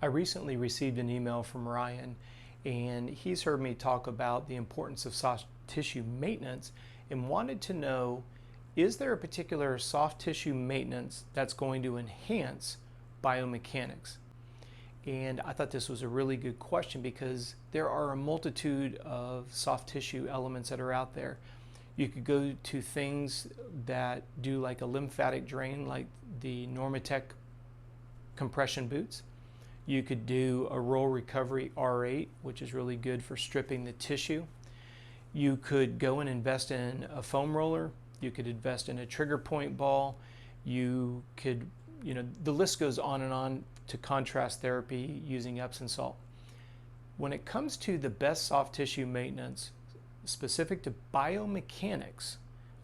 I recently received an email from Ryan, and he's heard me talk about the importance of soft tissue maintenance and wanted to know, is there a particular soft tissue maintenance that's going to enhance biomechanics? And I thought this was a really good question because there are a multitude of soft tissue elements that are out there. You could go to things that do like a lymphatic drain, like the Normatec compression boots. You could do a roll recovery R8, which is really good for stripping the tissue. You could go and invest in a foam roller. You could invest in a trigger point ball. You could, the list goes on and on to contrast therapy using Epsom salt. When it comes to the best soft tissue maintenance specific to biomechanics,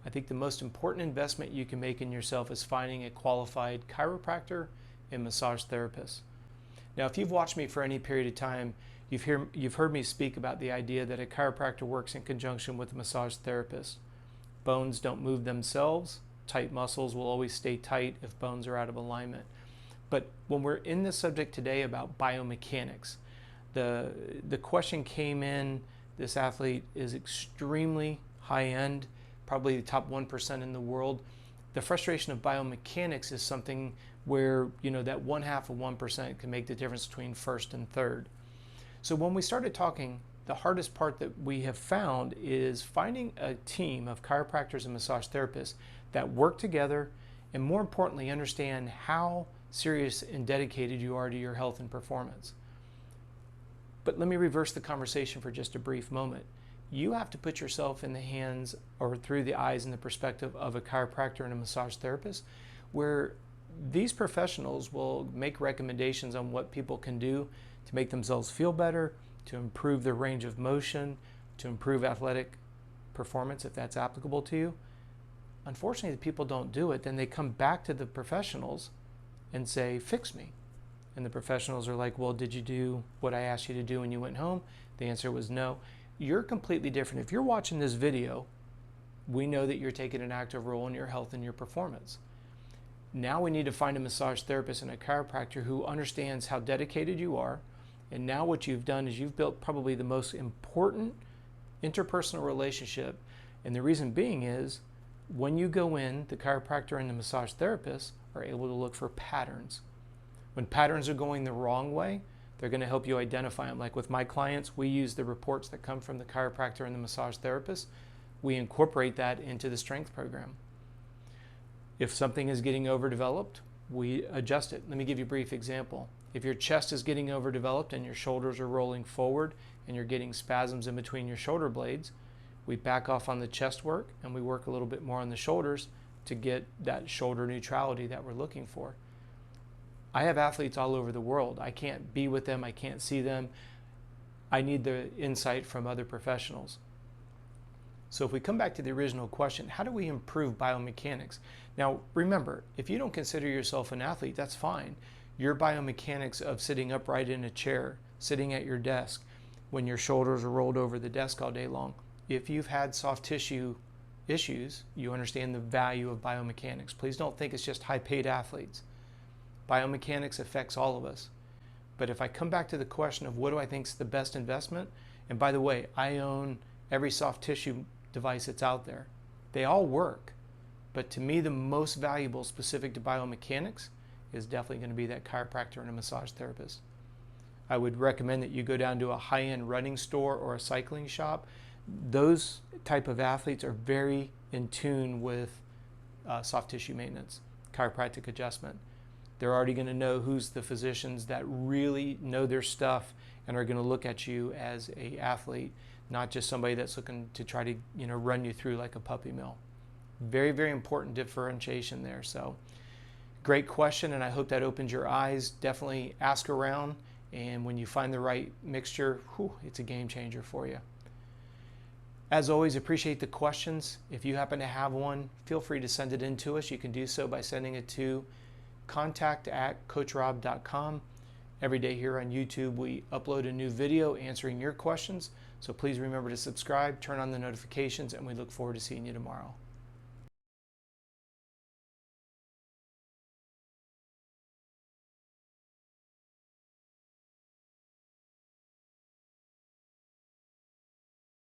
I think the most important investment you can make in yourself is finding a qualified chiropractor and massage therapist. Now, if you've watched me for any period of time, you've heard me speak about the idea that a chiropractor works in conjunction with a massage therapist. Bones don't move themselves. Tight muscles will always stay tight if bones are out of alignment. But when we're in the subject today about biomechanics, the question came in, this athlete is extremely high end, probably the top 1% in the world. The frustration of biomechanics is something where, that 1/2 of 1% can make the difference between first and third. So when we started talking, the hardest part that we have found is finding a team of chiropractors and massage therapists that work together and, more importantly, understand how serious and dedicated you are to your health and performance. But let me reverse the conversation for just a brief moment. You have to put yourself in the hands or through the eyes and the perspective of a chiropractor and a massage therapist, where these professionals will make recommendations on what people can do to make themselves feel better, to improve their range of motion, to improve athletic performance if that's applicable to you. Unfortunately, if people don't do it, then they come back to the professionals and say, fix me. And the professionals are like, well, did you do what I asked you to do when you went home? The answer was no. You're completely different. If you're watching this video, we know that you're taking an active role in your health and your performance. Now we need to find a massage therapist and a chiropractor who understands how dedicated you are. And now what you've done is you've built probably the most important interpersonal relationship. And the reason being is when you go in, the chiropractor and the massage therapist are able to look for patterns. When patterns are going the wrong way, they're going to help you identify them. Like with my clients, we use the reports that come from the chiropractor and the massage therapist. We incorporate that into the strength program. If something is getting overdeveloped, we adjust it. Let me give you a brief example. If your chest is getting overdeveloped and your shoulders are rolling forward and you're getting spasms in between your shoulder blades, we back off on the chest work and we work a little bit more on the shoulders to get that shoulder neutrality that we're looking for. I have athletes all over the world. I can't be with them. I can't see them. I need the insight from other professionals. So if we come back to the original question, how do we improve biomechanics? Now, remember, if you don't consider yourself an athlete, that's fine. Your biomechanics of sitting upright in a chair, sitting at your desk, when your shoulders are rolled over the desk all day long, if you've had soft tissue issues, you understand the value of biomechanics. Please don't think it's just high-paid athletes. Biomechanics affects all of us. But if I come back to the question of what do I think is the best investment, and by the way, I own every soft tissue device that's out there. They all work. But to me, the most valuable specific to biomechanics is definitely going to be that chiropractor and a massage therapist. I would recommend that you go down to a high-end running store or a cycling shop. Those type of athletes are very in tune with soft tissue maintenance, chiropractic adjustment. They're already going to know who's the physicians that really know their stuff and are going to look at you as an athlete, not just somebody that's looking to try to run you through like a puppy mill. Very, very important differentiation there. So great question, and I hope that opens your eyes. Definitely ask around, and when you find the right mixture, it's a game changer for you. As always, appreciate the questions. If you happen to have one, feel free to send it in to us. You can do so by sending it to contact@coachrobb.com. Every day here on YouTube, we upload a new video answering your questions. So please remember to subscribe, turn on the notifications, and we look forward to seeing you tomorrow.